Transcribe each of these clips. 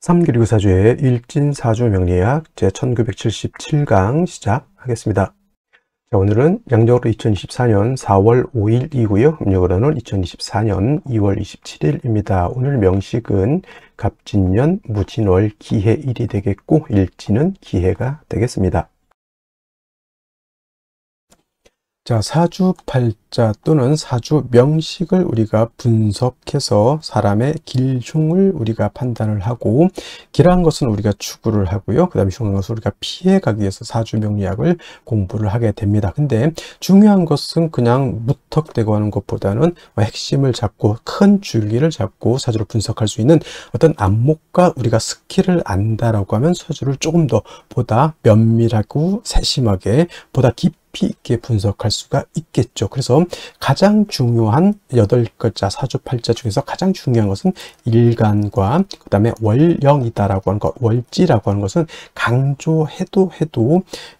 삼기류사주의 일진사주 명리학 제1977강 시작하겠습니다. 자, 오늘은 양력으로 2024년 4월 5일이고요. 음력으로는 2024년 2월 27일입니다. 오늘 명식은 갑진년 무진월 기해일이 되겠고 일진은 기해가 되겠습니다. 자, 사주팔자 또는 사주 명식을 우리가 분석해서 사람의 길흉을 우리가 판단을 하고, 길한 것은 우리가 추구를 하고요. 그 다음에 흉한 것은 우리가 피해가기 위해서 사주 명리학을 공부를 하게 됩니다. 근데 중요한 것은 그냥 무턱대고 하는 것보다는 핵심을 잡고 큰 줄기를 잡고 사주를 분석할 수 있는 어떤 안목과 우리가 스킬을 안다라고 하면 사주를 조금 더 보다 면밀하고 세심하게 보다 깊이 있게 분석할 수가 있겠죠. 그래서 가장 중요한 8글자 사주팔자 중에서 가장 중요한 것은 일간과 그 다음에 월령이다라고 하는 것, 월지라고 하는 것은 강조해도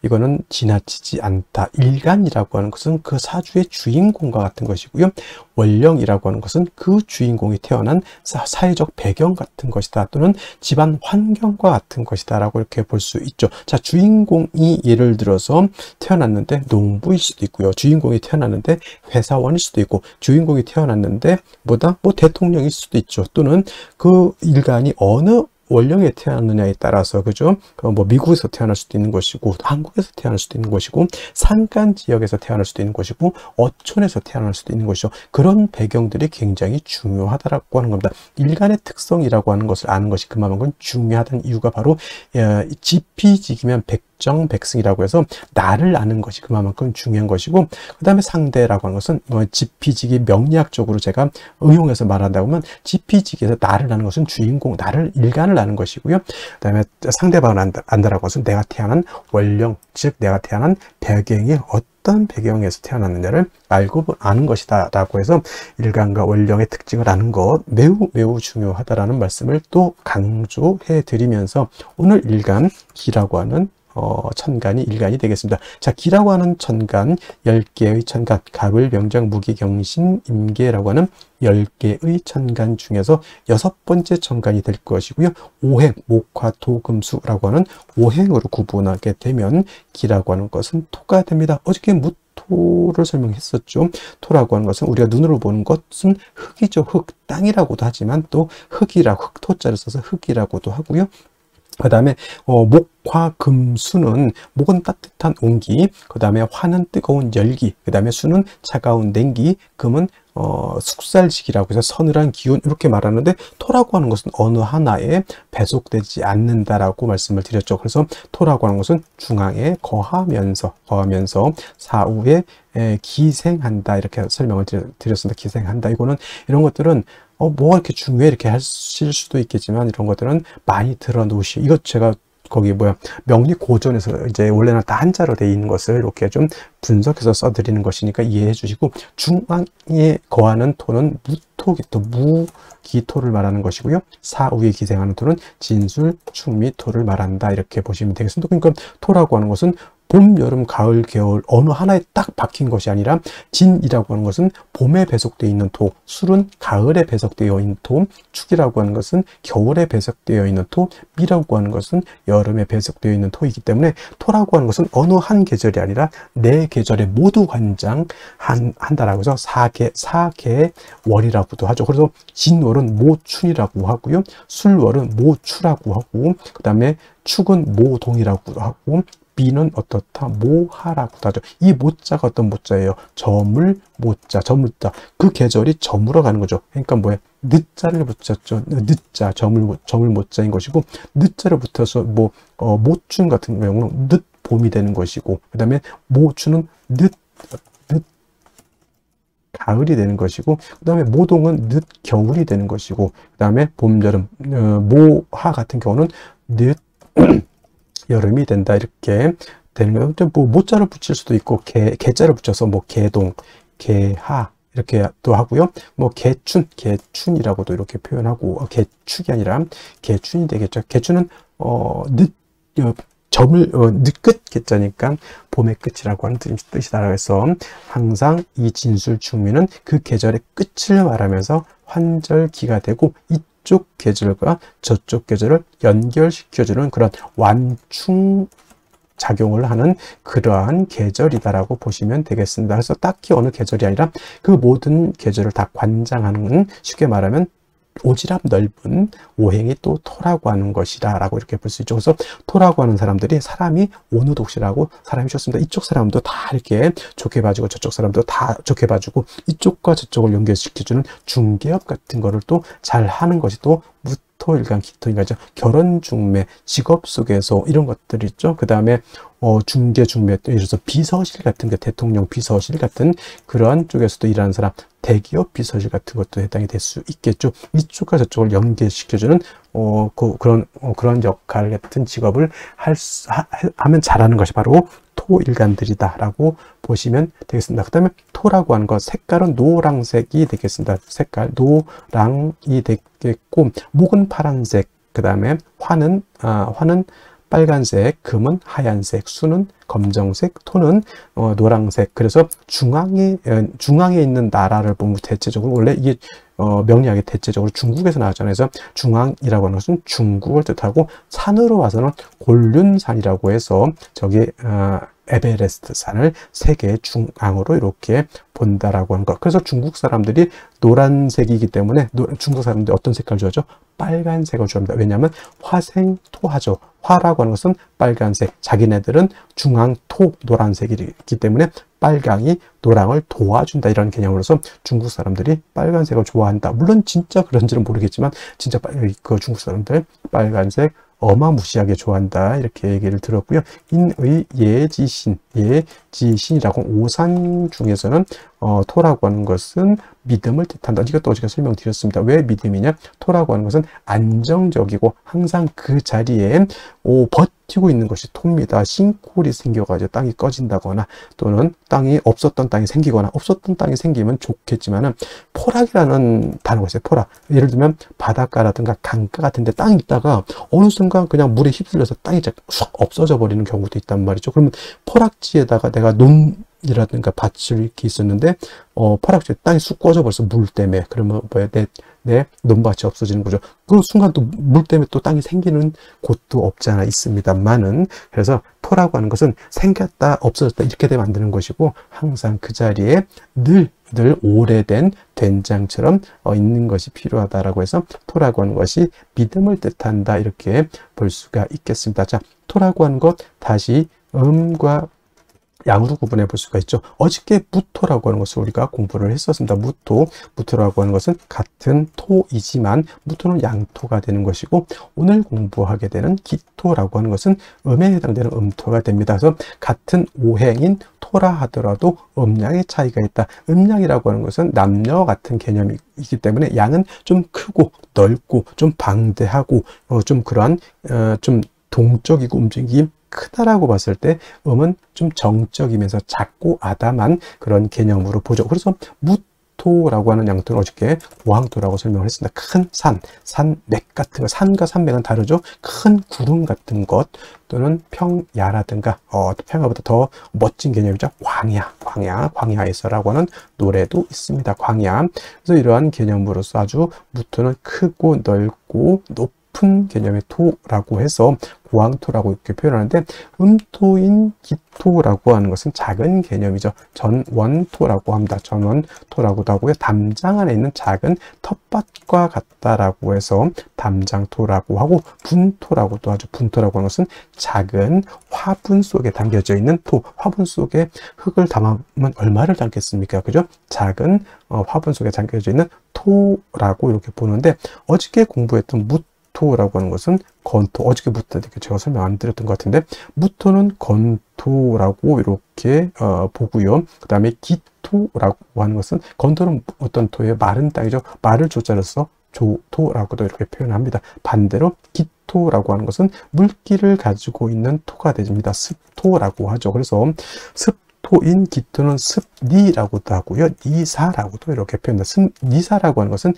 이거는 지나치지 않다. 일간이라고 하는 것은 그 사주의 주인공과 같은 것이고요. 월령이라고 하는 것은 그 주인공이 태어난 사회적 배경 같은 것이다, 또는 집안 환경과 같은 것이다 라고 이렇게 볼 수 있죠. 자, 주인공이 예를 들어서 태어났는데 농부일 수도 있고요. 주인공이 태어났는데 회사원일 수도 있고, 주인공이 태어났는데 뭐 대통령일 수도 있죠. 또는 그 일간이 어느 월령에 태어났느냐에 따라서, 그죠? 뭐 미국에서 태어날 수도 있는 것이고, 한국에서 태어날 수도 있는 것이고, 산간 지역에서 태어날 수도 있는 것이고, 어촌에서 태어날 수도 있는 것이죠. 그런 배경들이 굉장히 중요하다라고 하는 겁니다. 일간의 특성이라고 하는 것을 아는 것이 그만큼 중요하다는 이유가 바로 지피지기면 백정백승이라고 해서 나를 아는 것이 그만큼 중요한 것이고, 그 다음에 상대라고 하는 것은 지피지기 명리학적으로 제가 응용해서 말한다고 하면, 지피지기에서 나를 아는 것은 주인공, 나를 일간을 아는 것이고요. 그 다음에 상대방을 안다라고 해서 내가 태어난 원령, 즉 내가 태어난 배경이 어떤 배경에서 태어났느냐를 알고 아는 것이다 라고 해서 일간과 원령의 특징을 아는 것 매우 중요하다라는 말씀을 또 강조해 드리면서, 오늘 일간 기라고 하는 천간이 일간이 되겠습니다. 자, 기라고 하는 천간, 10개의 천간, 갑을, 병장, 무기, 경신, 임계라고 하는 10개의 천간 중에서 6번째 천간이 될 것이고요. 오행, 목화, 토, 금수라고 하는 오행으로 구분하게 되면 기라고 하는 것은 토가 됩니다. 어저께 토를 설명했었죠. 토라고 하는 것은 우리가 눈으로 보는 것은 흙이죠. 흙, 땅이라고도 하지만 또 흙이라고, 흙토자를 써서 흙이라고도 하고요. 그 다음에 목화 금수는, 목은 따뜻한 온기, 그 다음에 화는 뜨거운 열기, 그 다음에 수는 차가운 냉기, 금은 숙살지기라고 해서 서늘한 기운, 이렇게 말하는데, 토라고 하는 것은 어느 하나에 배속되지 않는다라고 말씀을 드렸죠. 그래서 토라고 하는 것은 중앙에 거하면서 사후에 기생한다, 이렇게 설명을 드렸습니다. 기생한다. 이거는 이런 것들은 뭐가 이렇게 중요해 이렇게 하실 수도 있겠지만, 이런 것들은 많이 들어놓으시, 이것 제가 거기 명리 고전에서 이제 원래는 다 한자로 되어 있는 것을 이렇게 좀 분석해서 써드리는 것이니까 이해해 주시고, 중앙에 거하는 토는 무토기토, 무기토를 말하는 것이고요. 사후에 기생하는 토는 진술, 충미토를 말한다, 이렇게 보시면 되겠습니다. 그러니까 토라고 하는 것은 봄, 여름, 가을, 겨울 어느 하나에 딱 박힌 것이 아니라, 진이라고 하는 것은 봄에 배속되어 있는 토, 술은 가을에 배속되어 있는 토, 축이라고 하는 것은 겨울에 배속되어 있는 토, 미라고 하는 것은 여름에 배속되어 있는 토이기 때문에, 토라고 하는 것은 어느 한 계절이 아니라 네 계절에 모두 관장한다라고 해서 사계월이라고도 하죠. 그래서 진월은 모춘이라고 하고요. 술월은 모추라고 하고, 그 다음에 축은 모동이라고 하고, 비는 어떻다, 모하라고도 하죠. 이 모자가 어떤 모자예요? 저물 모자, 저물자. 그 계절이 저물어 가는 거죠. 그러니까 늦자를 붙였죠. 늦자, 저물 모자인 것이고, 늦자를 붙여서 모춘 같은 경우는 늦 봄이 되는 것이고, 그 다음에 모추는 늦 가을이 되는 것이고, 그 다음에 모동은 늦 겨울이 되는 것이고, 그 다음에 봄, 여름, 모하 같은 경우는 늦 여름이 된다, 이렇게 되는 거예요. 모자를 붙일 수도 있고, 개자를 붙여서 개동, 개하 이렇게 또 하고요. 개춘이라고도 이렇게 표현하고, 개축이 아니라 개춘이 되겠죠. 개춘은 늦끝 개자니까 봄의 끝이라고 하는 뜻이다. 해서 항상 이 진술 충미는 그 계절의 끝을 말하면서 환절기가 되고, 이쪽 계절과 저쪽 계절을 연결시켜주는 그런 완충 작용을 하는 그러한 계절이다라고 보시면 되겠습니다. 그래서 딱히 어느 계절이 아니라 그 모든 계절을 다 관장하는, 쉽게 말하면 오지랖 넓은 오행이 또 토라고 하는 것이다 라고 이렇게 볼 수 있죠. 그래서 토라고 하는 사람들이 사람이 오누독실하고 사람이 좋습니다. 이쪽 사람도 다 이렇게 좋게 봐주고 저쪽 사람도 다 좋게 봐주고 이쪽과 저쪽을 연결시켜주는 중개업 같은 거를 또 잘 하는 것이 또 무토일간 기토일간이죠. 결혼 중매, 직업 속에서 이런 것들이 있죠. 그 다음에 중개 중매, 예를 들어서 비서실 같은 게, 대통령 비서실 같은 그런 쪽에서도 일하는 사람, 대기업 비서실 같은 것도 해당이 될 수 있겠죠. 이쪽과 저쪽을 연계시켜주는 그런 역할 같은 직업을 하면 잘하는 것이 바로 토일간들이다라고 보시면 되겠습니다. 그 다음에 토라고 하는 것, 색깔은 노란색이 되겠습니다. 색깔 노랑이 되겠고, 목은 파란색, 그 다음에 화는 빨간색, 금은 하얀색, 수는 검정색, 토는 노란색. 그래서 중앙에 있는 나라를 보면 대체적으로 원래 이게 명리학이 대체적으로 중국에서 나왔잖아요. 그래서 중앙이라고 하는 것은 중국을 뜻하고, 산으로 와서는 곤륜산이라고 해서 저기 에베레스트 산을 세계 중앙으로 이렇게 본다라고 하는 것. 그래서 중국 사람들이 노란색이기 때문에 중국 사람들이 어떤 색깔 좋아하죠? 빨간색을 좋아합니다. 왜냐하면 화생토하죠. 화라고 하는 것은 빨간색, 자기네들은 중앙토 노란색이기 때문에 빨강이 노랑을 도와준다, 이런 개념으로서 중국 사람들이 빨간색을 좋아한다. 물론 진짜 그런지는 모르겠지만 진짜 그 중국 사람들 빨간색 어마무시하게 좋아한다, 이렇게 얘기를 들었고요. 인의 예지신이라고, 오산 중에서는 토라고 하는 것은 믿음을 뜻한다. 이것도 어제가 설명드렸습니다. 왜 믿음이냐? 토라고 하는 것은 안정적이고 항상 그 자리에 버티고 있는 것이 토입니다. 싱크홀이 생겨가지고 땅이 꺼진다거나, 또는 없었던 땅이 생기거나, 없었던 땅이 생기면 좋겠지만은, 포락이라는 단어가 있어요. 포락. 예를 들면 바닷가라든가 강가 같은 데 땅이 있다가 어느 순간 그냥 물에 휩쓸려서 땅이 쑥 없어져 버리는 경우도 있단 말이죠. 그러면 포락지에다가 내가 논이라든가 밭을 이렇게 있었는데 포락지에 땅이 쑥 꺼져 버려서 물 때문에, 그러면 뭐야, 내 논밭이 없어지는 거죠. 그 순간 또 물 때문에 또 땅이 생기는 곳도 없지 않아 있습니다만은, 그래서 토라고 하는 것은 생겼다 없어졌다 이렇게 되면 안 되는 것이고, 항상 그 자리에 늘 오래된 된장처럼 있는 것이 필요하다라고 해서 토라고 하는 것이 믿음을 뜻한다, 이렇게 볼 수가 있겠습니다. 자, 토라고 하는 것 다시 음과 양으로 구분해 볼 수가 있죠. 어저께 무토라고 하는 것을 우리가 공부를 했었습니다. 무토라고 하는 것은 같은 토이지만 무토는 양토가 되는 것이고, 오늘 공부하게 되는 기토라고 하는 것은 음에 해당되는 음토가 됩니다. 그래서 같은 오행인 토라 하더라도 음양의 차이가 있다. 음양이라고 하는 것은 남녀 같은 개념이기 때문에 양은 좀 크고 넓고 좀 방대하고 좀 그러한 좀 동적이고 움직임이 크다라고 봤을 때 음은 좀 정적이면서 작고 아담한 그런 개념으로 보죠. 그래서 무토라고 하는 양토는 어저께 고항토라고 설명을 했습니다. 큰 산맥 같은 거, 산과 산맥은 다르죠. 큰 구름 같은 것, 또는 평야라든가 평야보다 더 멋진 개념이죠. 광야에서라고 하는 노래도 있습니다. 광야. 그래서 이러한 개념으로서 아주 무토는 크고 넓고 높은 개념의 토라고 해서 고항토라고 이렇게 표현하는데, 음토인 기토라고 하는 것은 작은 개념이죠. 전원토라고 합니다. 전원토라고도 하고요. 담장 안에 있는 작은 텃밭과 같다라고 해서 담장토라고 하고, 분토라고도 하죠. 분토라고 하는 것은 작은 화분 속에 담겨져 있는 토. 화분 속에 흙을 담으면 얼마를 담겠습니까? 그죠? 작은 화분 속에 담겨져 있는 토라고 이렇게 보는데, 어저께 공부했던 무토라고 하는 것은 건토, 어저께부터 제가 설명 안 드렸던 것 같은데, 무토는 건토라고 이렇게 보고요. 그 다음에 기토라고 하는 것은, 건토는 어떤 토예요? 마른 땅이죠. 마를 조자를 써 조토라고도 이렇게 표현합니다. 반대로 기토라고 하는 것은 물기를 가지고 있는 토가 됩니다. 습토라고 하죠. 그래서 습토 토인 기토는 습니라고도 하고요. 니사라고도 이렇게 표현합니다. 니사라고 하는 것은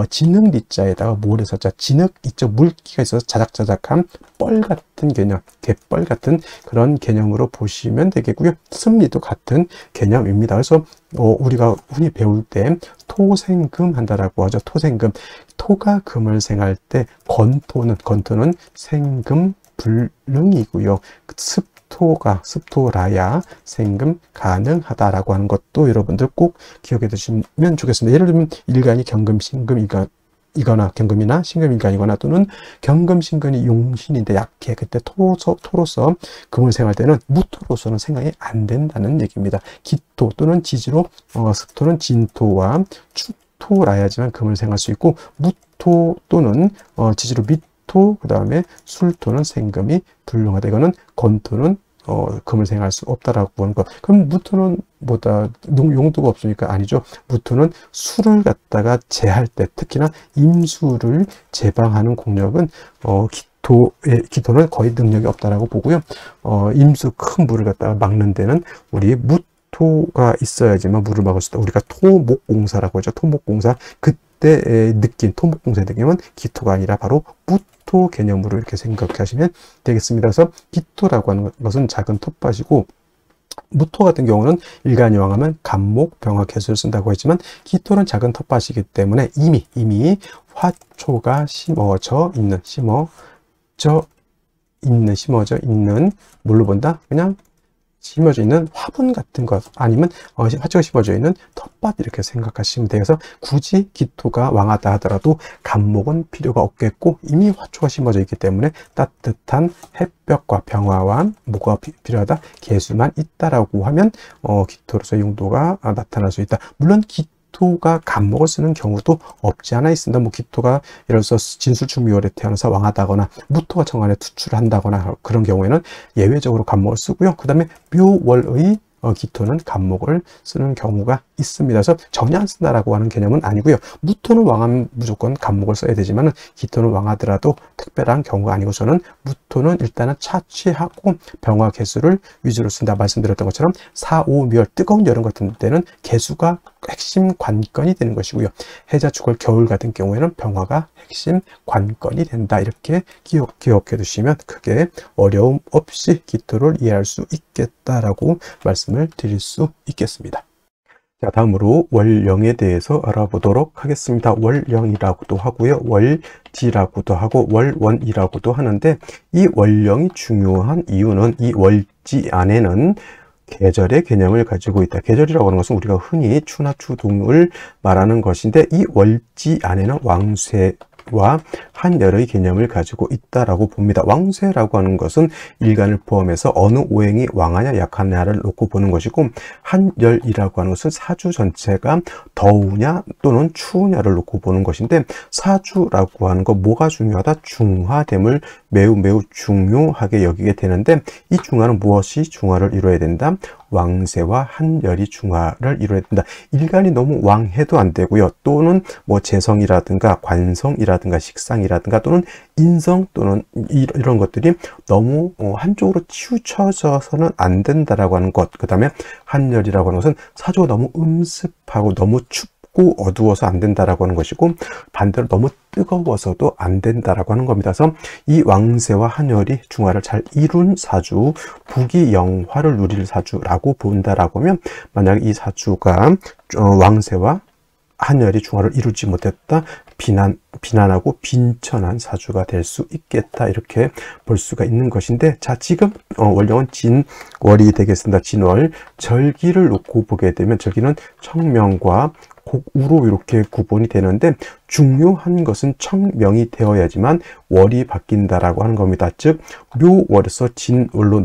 진흙 니자에다가 모래서자, 진흙 이쪽 물기가 있어서 자작자작한 뻘 같은 개념, 갯벌 같은 그런 개념으로 보시면 되겠고요. 습니도 같은 개념입니다. 그래서 우리가 흔히 배울 때 토생금 한다라고 하죠. 토생금. 토가 금을 생할 때 건토는 생금 불능이고요. 습토라야 생금 가능하다라고 하는 것도 여러분들 꼭 기억해 두시면 좋겠습니다. 예를 들면 일간이 경금, 신금, 이거나 경금이나 신금일간이거나 또는 경금, 신금이 용신인데 약해. 그때 토로서 금을 생할 때는 무토로서는 생각이 안 된다는 얘기입니다. 기토 또는 지지로 습토는 진토와 축토라야지만 금을 생할 수 있고 무토 또는 지지로 미토 그 다음에 술토는 생금이 불능하다. 이거는 건토는 금을 생할 수 없다라고 하는 것. 그럼 무토는 뭐다 용도가 없으니까 아니죠. 무토는 술을 갖다가 제할 때 특히나 임수를 제방하는 공력은 기토는 거의 능력이 없다라고 보고요. 임수 큰 물을 갖다가 막는 데는 우리 무토가 있어야지만 물을 막을 수 있다. 우리가 토목공사라고 하죠. 토목공사 그때 느낀 토목공사의 느낌은 기토가 아니라 바로 무토 개념으로 이렇게 생각하시면 되겠습니다. 그래서 기토라고 하는 것은 작은 텃밭이고 무토 같은 경우는 일간이왕하면 간목, 병화, 개수를 쓴다고 했지만 기토는 작은 텃밭이기 때문에 이미 화초가 심어져 있는 뭘로 본다? 그냥 심어져 있는 화분 같은 것 아니면 화초가 심어져 있는 텃밭 이렇게 생각하시면 돼요. 그래서 굳이 기토가 왕하다 하더라도 간목은 필요가 없겠고 이미 화초가 심어져 있기 때문에 따뜻한 햇볕과 병화와 뭐가 필요하다? 개수만 있다라고 하면 기토로서 용도가 나타날 수 있다. 물론 기토가 간목을 쓰는 경우도 없지 않아 있습니다. 뭐 기토가 예를 들어서 진술충묘월에 태어나서 왕하다거나 무토가 정관에 투출을 한다거나 그런 경우에는 예외적으로 간목을 쓰고요. 그 다음에 묘월의 기토는 간목을 쓰는 경우가 있습니다. 그래서 전혀 안 쓴다라고 하는 개념은 아니고요. 무토는 왕하면 무조건 간목을 써야 되지만 기토는 왕하더라도 특별한 경우가 아니고 저는 무토는 일단은 차취하고 병화 개수를 위주로 쓴다 말씀드렸던 것처럼 4, 5, 묘월 뜨거운 여름 같은 때는 개수가 핵심 관건이 되는 것이고요. 해자, 축월, 겨울 같은 경우에는 병화가 핵심 관건이 된다. 이렇게 기억해 두시면 크게 어려움 없이 기토를 이해할 수 있겠다라고 말씀을 드릴 수 있겠습니다. 자, 다음으로 월령에 대해서 알아보도록 하겠습니다. 월령이라고도 하고요. 월지라고도 하고 월원이라고도 하는데 이 월령이 중요한 이유는 이 월지 안에는 계절의 개념을 가지고 있다. 계절이라고 하는 것은 우리가 흔히 추나 추동을 말하는 것인데 이 월지 안에는 왕쇠와 한열의 개념을 가지고 있다라고 봅니다. 왕쇠라고 하는 것은 일간을 포함해서 어느 오행이 왕하냐 약하냐를 놓고 보는 것이고 한열이라고 하는 것은 사주 전체가 더우냐 또는 추우냐를 놓고 보는 것인데 사주라고 하는 것 뭐가 중요하다? 중화됨을 매우 중요하게 여기게 되는데 이 중화는 무엇이 중화를 이루어야 된다? 왕세와 한열이 중화를 이루어야 된다. 일간이 너무 왕해도 안 되고요. 또는 뭐 재성이라든가 관성이라든가 식상이라든가 또는 인성 또는 이런 것들이 너무 한쪽으로 치우쳐져서는 안 된다라고 하는 것. 그 다음에 한열이라고 하는 것은 사주가 너무 음습하고 너무 춥고 어두워서 안 된다라고 하는 것이고 반대로 너무 뜨거워서도 안 된다라고 하는 겁니다. 그래서 이 왕세와 한열이 중화를 잘 이룬 사주, 부귀영화를 누릴 사주라고 본다라고 하면 만약 이 사주가 왕세와 한열이 중화를 이루지 못했다, 비난하고 빈천한 사주가 될 수 있겠다, 이렇게 볼 수가 있는 것인데, 자, 지금 월령은 진월이 되겠습니다. 진월. 절기를 놓고 보게 되면 절기는 청명과 곡우로 이렇게 구분이 되는데 중요한 것은 청명이 되어야지만 월이 바뀐다라고 하는 겁니다. 즉 묘월에서 진월로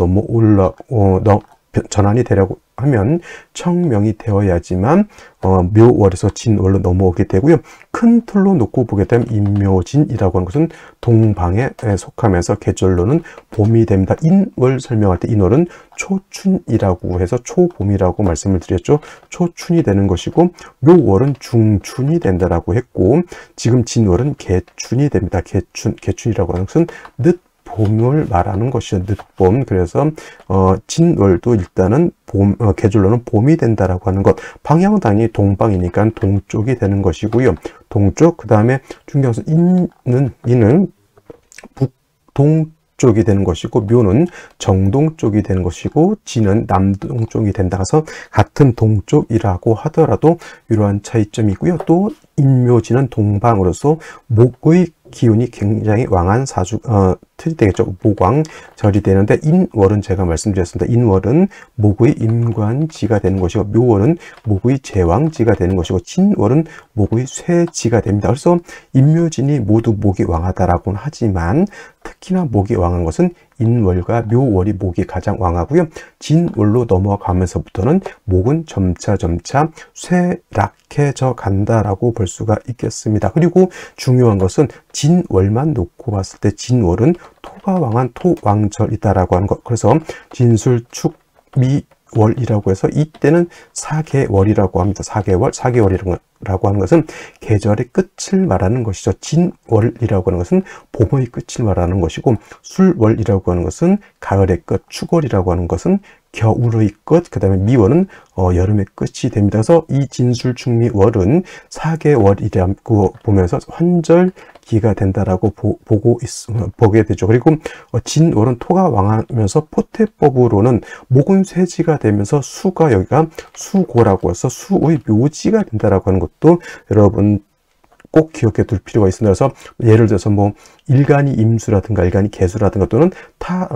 전환이 되려고 하면 청명이 되어야지만 묘월에서 진월로 넘어오게 되고요. 큰 틀로 놓고 보게 되면 인묘진이라고 하는 것은 동방에 속하면서 계절로는 봄이 됩니다. 인월 설명할 때 인월은 초춘이라고 해서 초봄이라고 말씀을 드렸죠. 초춘이 되는 것이고 묘월은 중춘이 된다라고 했고 지금 진월은 개춘이 됩니다. 개춘이라고 하는 것은 늦 봄을 말하는 것이죠. 늦봄. 그래서 진월도 일단은 계절로는 봄이 된다라고 하는 것. 방향은 당연히 동방이니까 동쪽이 되는 것이고요. 동쪽, 그 다음에 중경선 이는 북동쪽이 되는 것이고, 묘는 정동쪽이 되는 것이고, 진은 남동쪽이 된다 해서 같은 동쪽이라고 하더라도 이러한 차이점이고요. 또 인묘진은 동방으로서 목의 기운이 굉장히 왕한 틀이 되겠죠. 목왕절이 되는데, 인월은 제가 말씀드렸습니다. 인월은 목의 임관지가 되는 것이고, 묘월은 목의 제왕지가 되는 것이고, 진월은 목의 쇠지가 됩니다. 그래서 인묘진이 모두 목이 왕하다라고는 하지만 특히나 목이 왕한 것은 인월과 묘월이 목이 가장 왕하고요. 진월로 넘어가면서부터는 목은 점차 쇠락해져 간다라고 볼 수가 있겠습니다. 그리고 중요한 것은 진월만 놓고 봤을 때 진월은 토가 왕한 토왕절이다라고 하는 것. 그래서 진술축미월이라고 해서 이때는 사계월이라고 합니다. 사계월이라고 하는 것은 계절의 끝을 말하는 것이죠. 진월이라고 하는 것은 봄의 끝을 말하는 것이고, 술월이라고 하는 것은 가을의 끝, 축월이라고 하는 것은 겨울의 끝, 그 다음에 미월은 여름의 끝이 됩니다. 그래서 이 진술축미월은 사계월이라고 보면서 환절기가 된다라고 보게 되죠. 그리고 진월은 토가 왕하면서 포태법으로는 목은 쇠지가 되면서 수가 여기가 수고라고 해서 수의 묘지가 된다라고 하는 것도 여러분 꼭 기억해 둘 필요가 있습니다. 그래서 예를 들어서 뭐 일간이 임수라든가 일간이 개수라든가 또는 타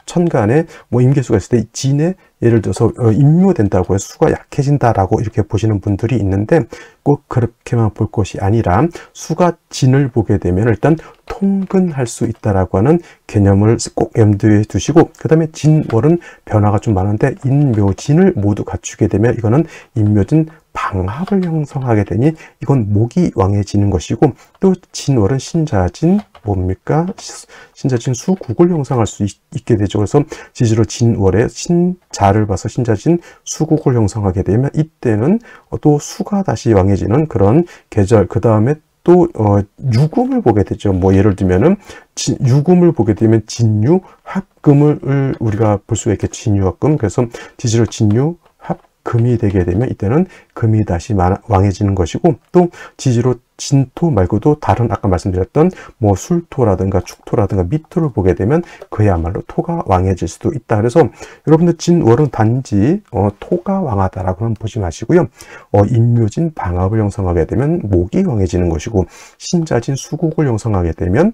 천간에 뭐 임계수가 있을 때 진에 예를 들어서 임묘된다고 해서 수가 약해진다라고 이렇게 보시는 분들이 있는데, 꼭 그렇게만 볼 것이 아니라 수가 진을 보게 되면 일단 통근할 수 있다라고 하는 개념을 꼭 염두에 두시고, 그 다음에 진월은 변화가 좀 많은데 인묘진을 모두 갖추게 되면 이거는 인묘진 방합을 형성하게 되니 이건 목이 왕해지는 것이고, 또 진월은 신자진 뭡니까? 신자진 수국을 형성할 수 있게 되죠. 그래서 지지로 진월에 신자를 봐서 신자진 수국을 형성하게 되면 이때는 또 수가 다시 왕해지는 그런 계절, 그 다음에 또 유금을 보게 되죠. 뭐 예를 들면은 유금을 보게 되면 진유 합금을 우리가 볼 수가 있겠죠. 진유 합금. 그래서 지지로 진유 금이 되게 되면 이때는 금이 다시 왕해지는 것이고, 또 지지로 진토 말고도 다른 아까 말씀드렸던 뭐 술토라든가 축토라든가 미토를 보게 되면 그야말로 토가 왕해질 수도 있다. 그래서 여러분들 진월은 단지 토가 왕하다라고는 보지 마시고요. 인묘진 방합을 형성하게 되면 목이 왕해지는 것이고, 신자진 수국을 형성하게 되면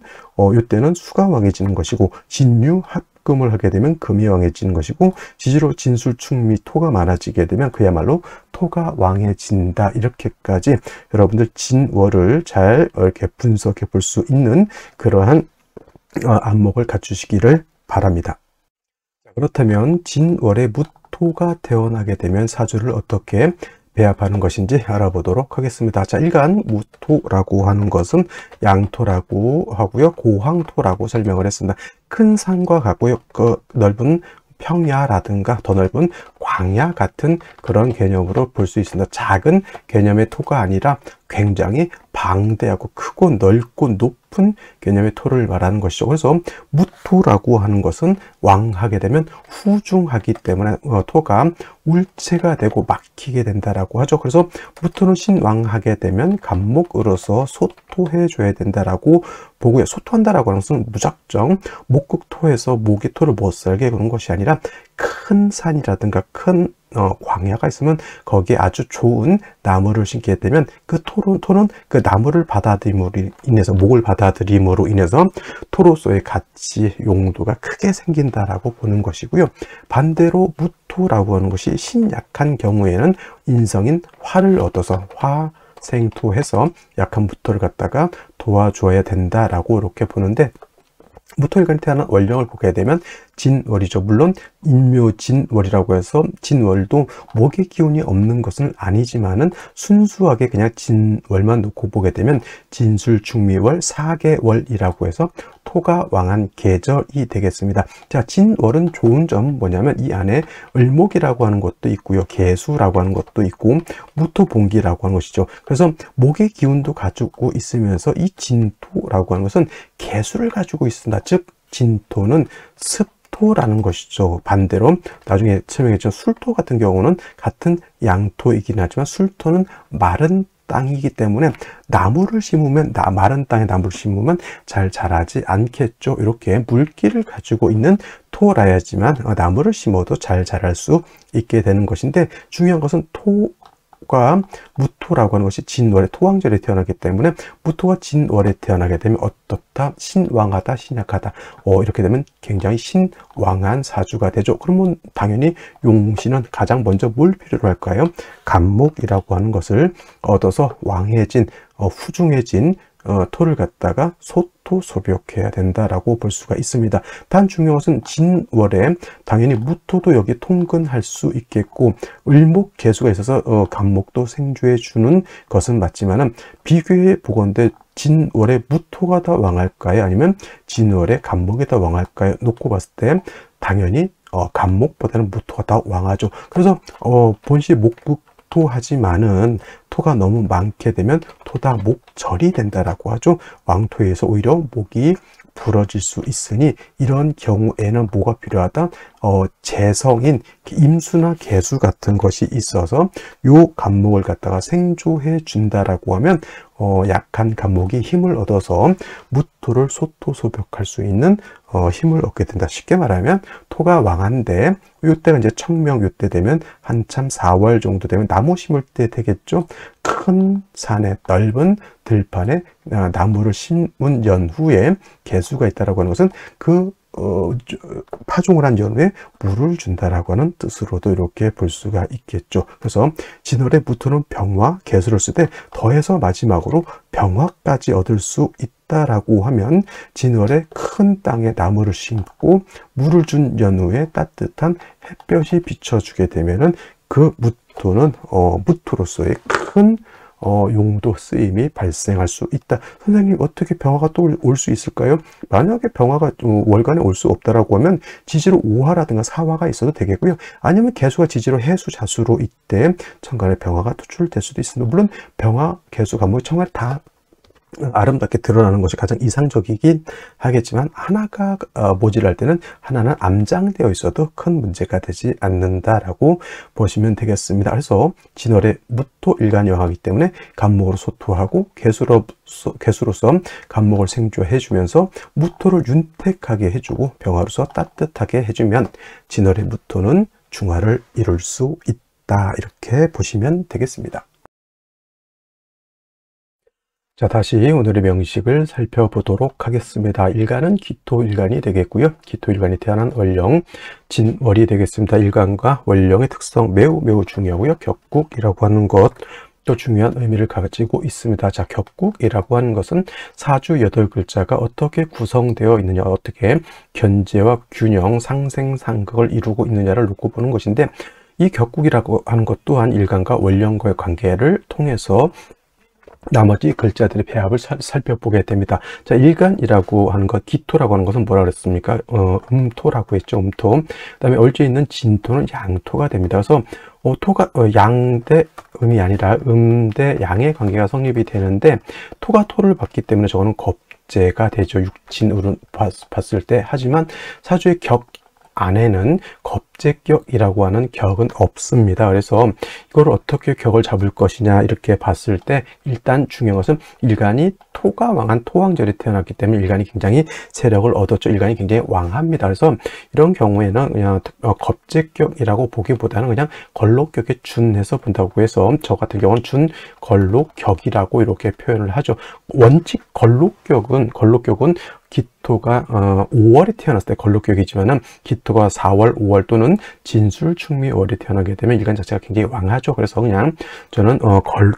이때는 수가 왕해지는 것이고, 진유 합금을 하게 되면 금이 왕해지는 것이고, 지지로 진술축미 토가 많아지게 되면 그야말로 토가 왕해진다. 이렇게까지 여러분들 진월을 잘 이렇게 분석해 볼 수 있는 그러한 안목을 갖추시기를 바랍니다. 그렇다면 진월에 무토가 태어나게 되면 사주를 어떻게 배합하는 것인지 알아보도록 하겠습니다. 자, 일간 무토라고 하는 것은 양토라고 하고요, 고황토라고 설명을 했습니다. 큰 산과 같고요, 그 넓은 평야라든가 더 넓은 광야 같은 그런 개념으로 볼 수 있습니다. 작은 개념의 토가 아니라 굉장히 방대하고 크고 넓고 높은 개념의 토를 말하는 것이죠. 그래서 무토라고 하는 것은 왕하게 되면 후중하기 때문에 토가 울체가 되고 막히게 된다라고 하죠. 그래서 무토는 신왕하게 되면 간목으로서 소토해 줘야 된다라고 보고요. 소토한다라고 하는 것은 무작정 목극토에서 목이 토를 못 살게 그런 것이 아니라 큰 산이라든가 큰 광야가 있으면 거기에 아주 좋은 나무를 심게 되면 그 토는 그 나무를 받아들임으로 인해서, 목을 받아들임으로 인해서 토로서의 가치, 용도가 크게 생긴다라고 보는 것이고요. 반대로 무토라고 하는 것이 신약한 경우에는 인성인 화를 얻어서 화생토해서 약한 무토를 갖다가 도와줘야 된다라고 이렇게 보는데, 무토일간에 태어난 월령을 보게 되면 진월이죠. 물론 인묘진월이라고 해서 진월도 목의 기운이 없는 것은 아니지만은 순수하게 그냥 진월만 놓고 보게 되면 진술축미월 사계월이라고 해서 토가 왕한 계절이 되겠습니다. 자, 진월은 좋은 점 뭐냐면 이 안에 을목이라고 하는 것도 있고요, 계수라고 하는 것도 있고 무토봉기라고 하는 것이죠. 그래서 목의 기운도 가지고 있으면서 이 진토라고 하는 것은 계수를 가지고 있습니다. 즉 진토는 습토라는 것이죠. 반대로 나중에 설명했죠. 술토 같은 경우는 같은 양토이긴 하지만 술토는 마른 땅이기 때문에 나무를 심으면 마른 땅에 나무를 심으면 잘 자라지 않겠죠. 이렇게 물기를 가지고 있는 토라야지만 나무를 심어도 잘 자랄 수 있게 되는 것인데, 중요한 것은 토가 무토라고 하는 것이 진월에 토왕절에 태어나기 때문에 무토가 진월에 태어나게 되면 어떻다? 신왕하다, 신약하다. 이렇게 되면 굉장히 신왕한 사주가 되죠. 그러면 당연히 용신은 가장 먼저 뭘 필요로 할까요? 간목이라고 하는 것을 얻어서 왕해진, 후중해진 토를 갖다가 소토소벽해야 된다라고 볼 수가 있습니다. 단 중요한 것은 진월에 당연히 무토도 여기 통근할 수 있겠고 을목계수가 있어서 간목도 생주해 주는 것은 맞지만은 비교해 보건대 진월에 무토가 더 왕할까요? 아니면 진월에 간목이 더 왕할까요? 놓고 봤을 때 당연히 간목보다는 무토가 더 왕하죠. 그래서 본시 목토하지만은 토가 너무 많게 되면 토다 목절이 된다라고 하죠. 왕토에서 오히려 목이 부러질 수 있으니 이런 경우에는 뭐가 필요하다? 재성인 임수나 개수 같은 것이 있어서 요 간목을 갖다가 생조해 준다라고 하면 약한 간목이 힘을 얻어서 무토를 소토소벽할 수 있는 힘을 얻게 된다. 쉽게 말하면 토가 왕한데 요때가 이제 청명 요때 되면 한참 4월 정도 되면 나무 심을 때 되겠죠. 큰 산에 넓은 들판에 나무를 심은 연후에 개수가 있다라고 하는 것은 그 파종을 한 연후에 물을 준다라고 하는 뜻으로도 이렇게 볼 수가 있겠죠. 그래서 진월에 무토는 병화, 개수를 쓸 때 더해서 마지막으로 병화까지 얻을 수 있다라고 하면 진월에 큰 땅에 나무를 심고 물을 준 연후에 따뜻한 햇볕이 비춰주게 되면은 그 무토는 무토로서의 큰 용도 쓰임이 발생할 수 있다. 선생님, 어떻게 병화가 또 올 수 있을까요? 만약에 병화가 월간에 올 수 없다라고 하면 지지로 오화라든가 사화가 있어도 되겠고요. 아니면 개수가 지지로 해수, 자수로 이때 천간에 병화가 투출될 수도 있습니다. 물론 병화, 개수, 간목, 천간에 다 아름답게 드러나는 것이 가장 이상적이긴 하겠지만 하나가 모질할 때는 하나는 암장되어 있어도 큰 문제가 되지 않는다라고 보시면 되겠습니다. 그래서 진월에 무토 일간이 왕하기 때문에 간목으로 소토하고 개수로서 간목을 생조해 주면서 무토를 윤택하게 해주고 병화로서 따뜻하게 해주면 진월의 무토는 중화를 이룰 수 있다. 이렇게 보시면 되겠습니다. 자, 다시 오늘의 명식을 살펴보도록 하겠습니다. 일간은 기토일간이 되겠고요. 기토일간이 태어난 월령, 진월이 되겠습니다. 일간과 월령의 특성 매우 중요하고요. 격국이라고 하는 것 또 중요한 의미를 가지고 있습니다. 자, 격국이라고 하는 것은 사주 8글자가 어떻게 구성되어 있느냐, 어떻게 견제와 균형, 상생상극을 이루고 있느냐를 놓고 보는 것인데, 이 격국이라고 하는 것 또한 일간과 월령과의 관계를 통해서 나머지 글자들의 배합을 살펴보게 됩니다. 자, 일간이라고 하는 것, 기토라고 하는 것은 뭐라 그랬습니까? 음토라고 했죠. 음토. 그다음에 얼주에 있는 진토는 양토가 됩니다. 그래서 토가 양대 음이 아니라 대 양의 관계가 성립이 되는데, 토가 토를 받기 때문에 저거는 겁재가 되죠. 육진으로 봤을 때. 하지만 사주의 격 안에는 겁재격이라고 하는 격은 없습니다. 그래서 이걸 어떻게 격을 잡을 것이냐 이렇게 봤을 때 일단 중요한 것은 일간이 토가 왕한 토왕절에 태어났기 때문에 일간이 굉장히 세력을 얻었죠. 일간이 굉장히 왕합니다. 그래서 이런 경우에는 그냥 겁재격이라고 보기보다는 그냥 걸록격에 준해서 본다고 해서 저 같은 경우는 준걸록격이라고 이렇게 표현을 하죠. 원칙 걸록격은 기토가 5월에 태어났을 때 걸록격이지만은 기토가 4월, 5월 또는 진술, 충미월에 태어나게 되면 일간 자체가 굉장히 왕하죠. 그래서 그냥 저는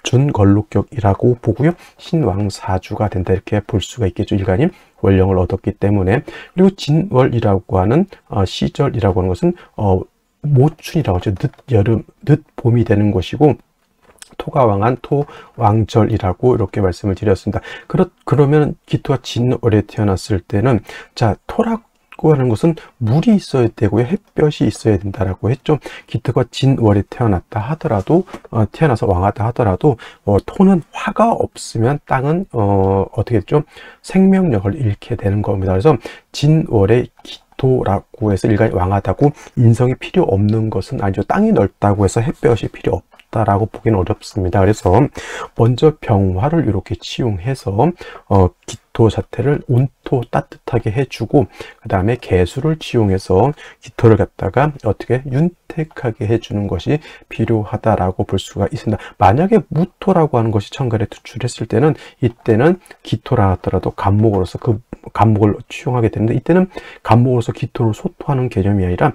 준걸록격이라고 보고요. 신왕사주가 된다 이렇게 볼 수가 있겠죠. 일간이 월령을 얻었기 때문에. 그리고 진월이라고 하는 시절이라고 하는 것은 모춘이라고 하죠. 늦여름, 늦봄이 되는 것이고 토가 왕한 토왕절이라고 이렇게 말씀을 드렸습니다. 그러면 기토가 진월에 태어났을 때는 자, 토라고 기토라는 것은 물이 있어야 되고요. 햇볕이 있어야 된다라고 했죠. 기토가 진월에 태어났다 하더라도 태어나서 왕하다 하더라도 토는 화가 없으면 땅은 어떻게 했죠? 생명력을 잃게 되는 겁니다. 그래서 진월에 기토라고 해서 일간이 왕하다고 인성이 필요 없는 것은 아니죠. 땅이 넓다고 해서 햇볕이 필요 없다라고 보기는 어렵습니다. 그래서 먼저 병화를 이렇게 치용해서 기토 자체를 온토 따뜻하게 해주고, 그 다음에 개수를 치용해서 기토를 갖다가 어떻게 윤택하게 해주는 것이 필요하다라고 볼 수가 있습니다. 만약에 무토라고 하는 것이 천간에 투출했을 때는, 이때는 기토라 하더라도 간목으로서 그 간목을 치용하게 되는데, 이때는 간목으로서 기토를 소토하는 개념이 아니라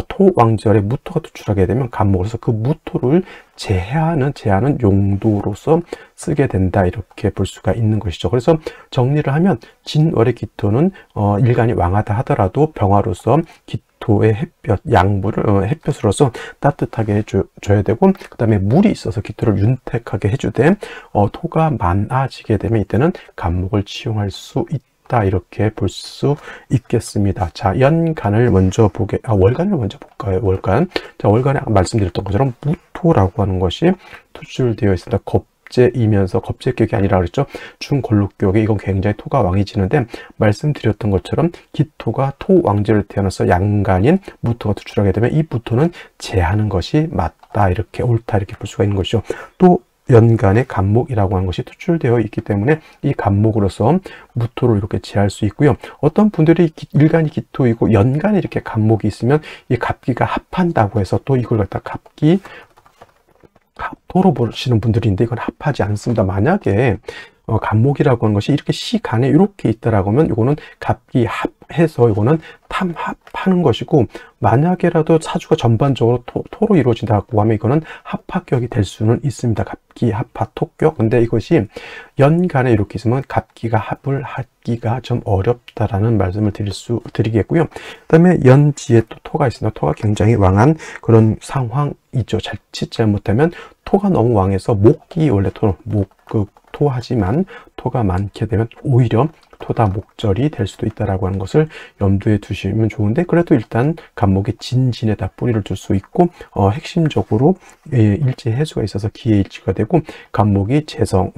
토왕절에 무토가 투출하게 되면 간목으로서 그 무토를 제하는 용도로서 쓰게 된다, 이렇게 볼 수가 있는 것이죠. 그래서 정리를 하면 진월의 기토는 일간이 왕하다 하더라도 병화로서 기토의 햇볕, 양분을 햇볕으로서 따뜻하게 해줘야 되고, 그 다음에 물이 있어서 기토를 윤택하게 해주되, 토가 많아지게 되면 이때는 간목을 치용할 수 있다, 이렇게 볼 수 있겠습니다. 자, 연간을 먼저 월간을 먼저 볼까요? 월간. 자, 월간에 말씀드렸던 것처럼 무토라고 하는 것이 투출되어 있습니다. 겁재이면서 겁재격이 아니라 그랬죠. 중골록격이, 이건 굉장히 토가 왕이지는데, 말씀드렸던 것처럼 기토가 토왕제를 태어나서 양간인 무토가 투출하게 되면 이 무토는 제하는 것이 맞다, 이렇게 옳다, 이렇게 볼 수가 있는 것이죠. 또 연간의 간목이라고 하는 것이 투출되어 있기 때문에 이 간목으로서 무토를 이렇게 제할 수 있고요. 어떤 분들이 일간이 기토이고 연간에 이렇게 간목이 있으면 이 갑기가 합한다고 해서 또 이걸 갖다 갑기 합토로 보시는 분들인데, 이건 합하지 않습니다. 만약에 간목이라고 하는 것이 이렇게 시간에 이렇게 있다라고 하면 이거는 갑기 합해서 이거는 탐합하는 것이고, 만약에라도 사주가 전반적으로 토로 이루어진다고 하면 이거는 합합격이 될 수는 있습니다. 갑기 합하 토격. 근데 이것이 연간에 이렇게 있으면 갑기가 합을 하기가 좀 어렵다라는 말씀을 드리겠고요. 그다음에 연지에 또 토가 있습니다. 토가 굉장히 왕한 그런 상황이죠. 자칫 잘못하면 토가 너무 왕해서 목기, 원래 토는 토하지만 토가 많게 되면 오히려 토다 목절이 될 수도 있다라고 하는 것을 염두에 두시면 좋은데, 그래도 일단 간목의 진진에다 뿌리를 둘 수 있고, 핵심적으로 일지 해수가 있어서 기의 일지가 되고, 간목이 재성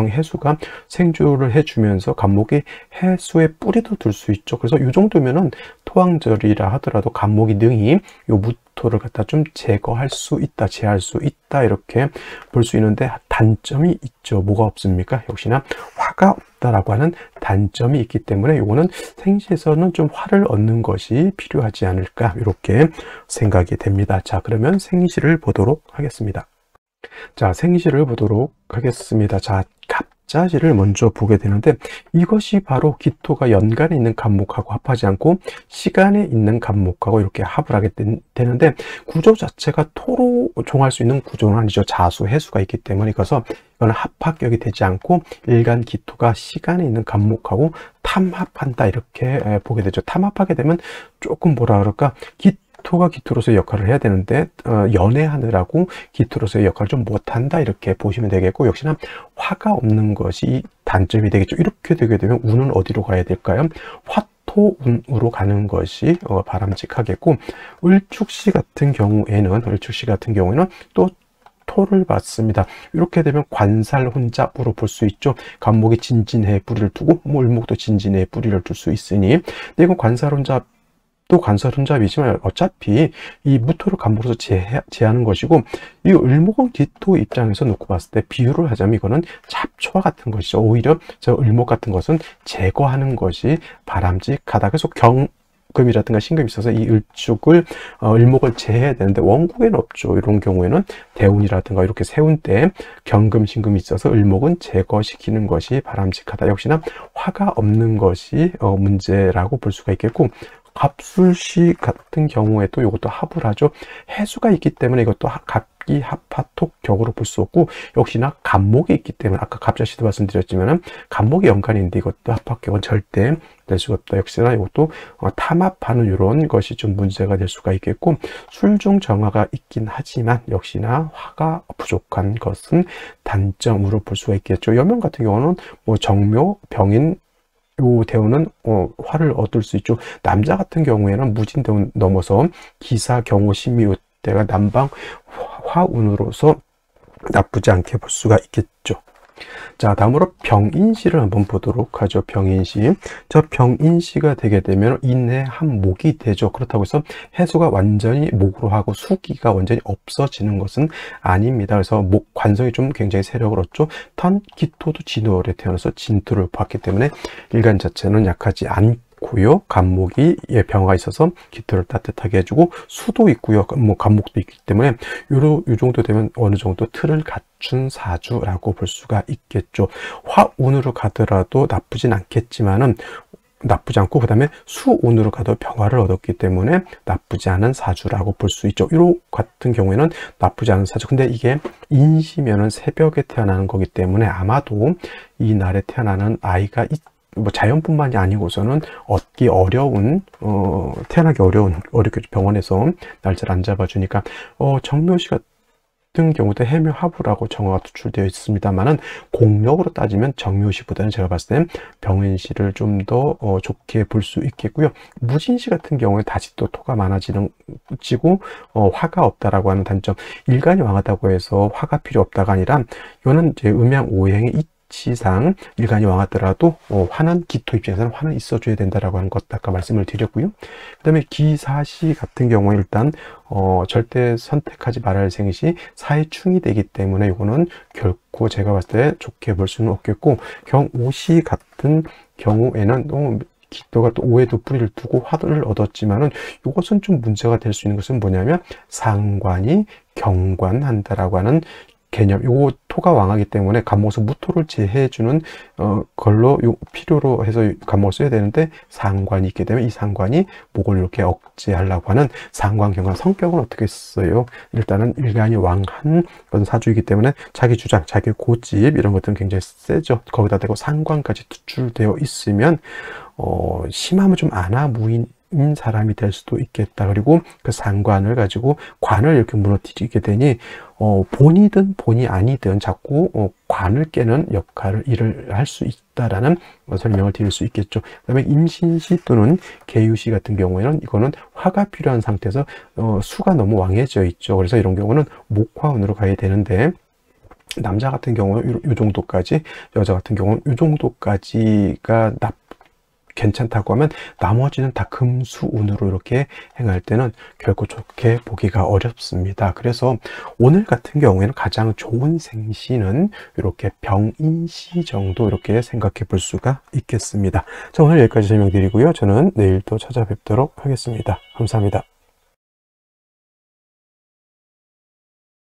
해수가 생주를 해주면서 간목이 해수의 뿌리도 둘 수 있죠. 그래서 이 정도면은 토왕절이라 하더라도 간목이 능히 요 무토를 갖다 좀 제거할 수 있다, 제할 수 있다, 이렇게 볼 수 있는데 단점이 있죠. 뭐가 없습니까? 역시나 화가 없다라고 하는 단점이 있기 때문에 이거는 생시에서는 좀 화를 얻는 것이 필요하지 않을까, 이렇게 생각이 됩니다. 자, 그러면 생시를 보도록 하겠습니다. 자, 생시를 보도록 하겠습니다. 자, 갑자지를 먼저 보게 되는데, 이것이 바로 기토가 연간에 있는 간목하고 합하지 않고 시간에 있는 간목하고 이렇게 합을 하게 되는데, 구조 자체가 토로 종할 수 있는 구조는 아니죠. 자수, 해수가 있기 때문에. 그래서 이거는 합합격이 되지 않고 일간 기토가 시간에 있는 간목하고 탐합한다, 이렇게 보게 되죠. 탐합하게 되면 조금 뭐라 그럴까, 기토가 기토로서의 역할을 해야 되는데 연애하느라고 기토로서의 역할을 좀 못한다, 이렇게 보시면 되겠고, 역시나 화가 없는 것이 단점이 되겠죠. 이렇게 되게 되면 운은 어디로 가야 될까요? 화토운으로 가는 것이 바람직하겠고, 을축시 같은 경우에는 또 토를 받습니다. 이렇게 되면 관살 혼잡으로 볼 수 있죠. 간목이 진진해에 뿌리를 두고 을목도 진진해에 뿌리를 둘 수 있으니, 근데 이건 관살 혼잡, 또 관살 혼잡이지만 어차피 이 무토를 간목으로서 제하는 것이고, 이 을목은 기토 입장에서 놓고 봤을 때 비유를 하자면 이거는 잡초와 같은 것이죠. 오히려 저 을목 같은 것은 제거하는 것이 바람직하다. 그래서 금이라든가 신금이 있어서 이 을목을 제해야 되는데 원국에는 없죠. 이런 경우에는 대운이라든가 이렇게 세운 때 경금, 신금이 있어서 을목은 제거시키는 것이 바람직하다. 역시나 화가 없는 것이 문제라고 볼 수가 있겠고, 갑술시 같은 경우에도 이것도 합을 하죠. 해수가 있기 때문에 이것도 갑기, 합하톡 격으로 볼 수 없고, 역시나 간목이 있기 때문에 아까 갑자시도 말씀드렸지만은 간목이 연간인데 이것도 합합격은 절대 될 수가 없다. 역시나 이것도 탐합하는 이런 것이 좀 문제가 될 수가 있겠고, 술중 정화가 있긴 하지만 역시나 화가 부족한 것은 단점으로 볼 수가 있겠죠. 여명 같은 경우는 뭐 정묘, 병인, 요 대운은 화를 얻을 수 있죠. 남자 같은 경우에는 무진대운 넘어서 기사, 경호, 신미 요때가 남방 화운으로서 나쁘지 않게 볼 수가 있겠죠. 자, 다음으로 병인시를 한번 보도록 하죠. 병인시. 저 병인시가 되게 되면 인해 한목이 되죠. 그렇다고 해서 해수가 완전히 목으로 하고 수기가 완전히 없어지는 것은 아닙니다. 그래서 목 관성이 좀 굉장히 세력을 얻죠. 턴, 기토도 진월에 태어나서 진토를 봤기 때문에 일간 자체는 약하지 않고요. 간목이 병화가 있어서 기토를 따뜻하게 해주고 수도 있고요. 뭐 간목도 있기 때문에 요 정도 되면 어느 정도 틀을 갖춘 사주라고 볼 수가 있겠죠. 화운으로 가더라도 나쁘진 않겠지만은 나쁘지 않고 그 다음에 수운으로 가도 병화를 얻었기 때문에 나쁘지 않은 사주라고 볼 수 있죠. 요 같은 경우에는 나쁘지 않은 사주. 근데 이게 인시면은 새벽에 태어나는 거기 때문에 아마도 이 날에 태어나는 아이가 뭐 자연뿐만이 아니고서는 얻기 어려운 태어나기 어렵게 병원에서 날짜를 안 잡아주니까 정묘시 같은 경우도 해묘하부라고 정화가 투출되어 있습니다만은 공력으로 따지면 정묘시보다는 제가 봤을 땐 병인시를 좀 더 좋게 볼 수 있겠고요. 무진시 같은 경우에 다시 또 토가 많아지고 화가 없다라고 하는 단점. 일간이 왕하다고 해서 화가 필요 없다가 아니라 이거는 이제 음양 오행의 시상 일간이 왕하더라도 화는 기토 입장에서는 화는 있어줘야 된다라고 하는 것 아까 말씀을 드렸고요. 그 다음에 기사시 같은 경우에 일단 절대 선택하지 말아야 할 생시 사해충이 되기 때문에 이거는 결코 제가 봤을 때 좋게 볼 수는 없겠고, 경오시 같은 경우에는 기토가 또 오해도 뿌리를 두고 화를 얻었지만은 이것은 좀 문제가 될 수 있는 것은 뭐냐면 상관이 경관한다라고 하는 개념. 요거 토가 왕하기 때문에 간목에서 무토를 제해주는 걸로 필요로 해서 간목을 써야 되는데 상관이 있게 되면 이 상관이 목을 이렇게 억제하려고 하는 상관경관. 성격은 어떻게 써요? 일단은 일간이 왕한 그런 사주이기 때문에 자기 주장, 자기 고집 이런 것들은 굉장히 세죠. 거기다 대고 상관까지 투출되어 있으면 심하면 좀 아나무인 사람이 될 수도 있겠다. 그리고 그 상관을 가지고 관을 이렇게 무너뜨리게 되니 본이든 본이 아니든 자꾸 관을 깨는 일을 할 수 있다라는 설명을 드릴 수 있겠죠. 그 다음에 임신시 또는 계유시 같은 경우에는 이거는 화가 필요한 상태에서 수가 너무 왕해져 있죠. 그래서 이런 경우는 목화운으로 가야 되는데 남자 같은 경우는 요 정도까지, 여자 같은 경우는 요 정도까지가 괜찮다고 하면 나머지는 다 금수운으로 이렇게 행할 때는 결코 좋게 보기가 어렵습니다. 그래서 오늘 같은 경우에는 가장 좋은 생시는 이렇게 병인시 정도 이렇게 생각해 볼 수가 있겠습니다. 자, 오늘 여기까지 설명드리고요. 저는 내일 또 찾아뵙도록 하겠습니다. 감사합니다.